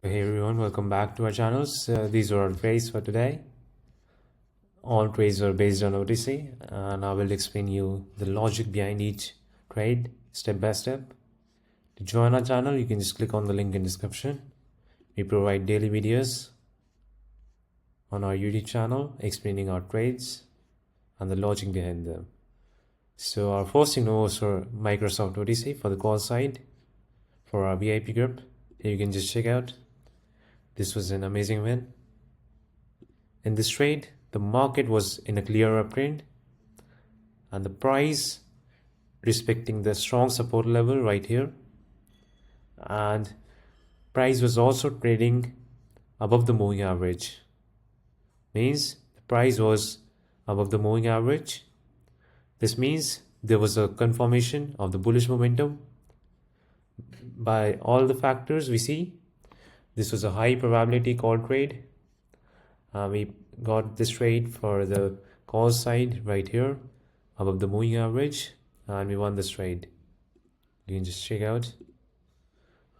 Hey everyone, welcome back to our channels. These are our trades for today. All trades are based on OTC, and I will explain you the logic behind each trade step by step. To join our channel, you can just click on the link in description. We provide daily videos on our YouTube channel explaining our trades and the logic behind them. So our first signal was for Microsoft OTC for the call side for our VIP group. Here you can just check out. This was an amazing win. In this trade, the market was in a clear uptrend and the price respecting the strong support level right here, and price was also trading above the moving average. Means the price was above the moving average. This means there was a confirmation of the bullish momentum. By all the factors we see, this was a high probability call trade. We got this trade for the call side right here above the moving average, and we won this trade. You can just check out.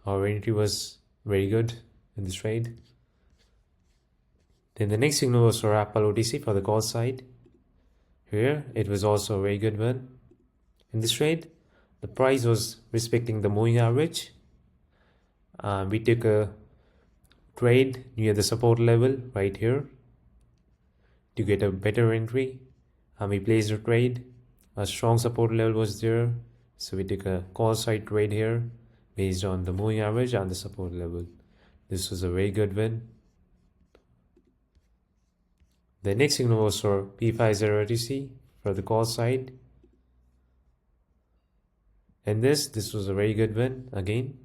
Our entry was very good in this trade. Then the next signal was for Apple OTC for the call side. Here it was also a very good one. In this trade, the price was respecting the moving average. We took a trade near the support level right here to get a better entry, and we placed a trade. A strong support level was there, so we took a call side trade here based on the moving average and the support level. This was a very good win. The next signal was for P50 OTC for the call side. And this was a very good win again.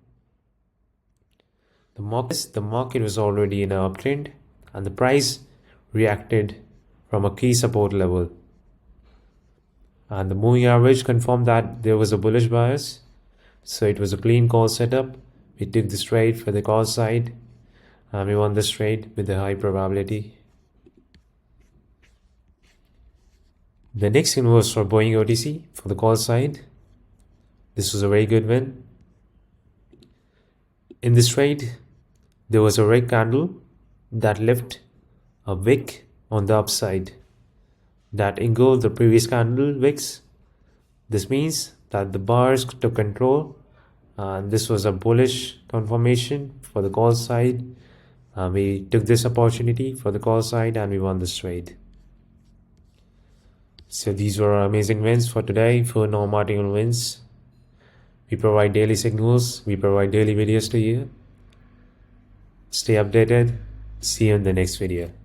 The market was already in an uptrend, and the price reacted from a key support level. And the moving average confirmed that there was a bullish bias. So it was a clean call setup. We took this trade for the call side, and we won this trade with a high probability. The next thing was for Boeing OTC for the call side. This was a very good win. In this trade, there was a red candle that left a wick on the upside that engulfed the previous candle wicks. This means that the bars took control, and this was a bullish confirmation for the call side. We took this opportunity for the call side and we won this trade. So these were our amazing wins for today for non-marginal wins. We provide daily signals, we provide daily videos to you. Stay updated. See you in the next video.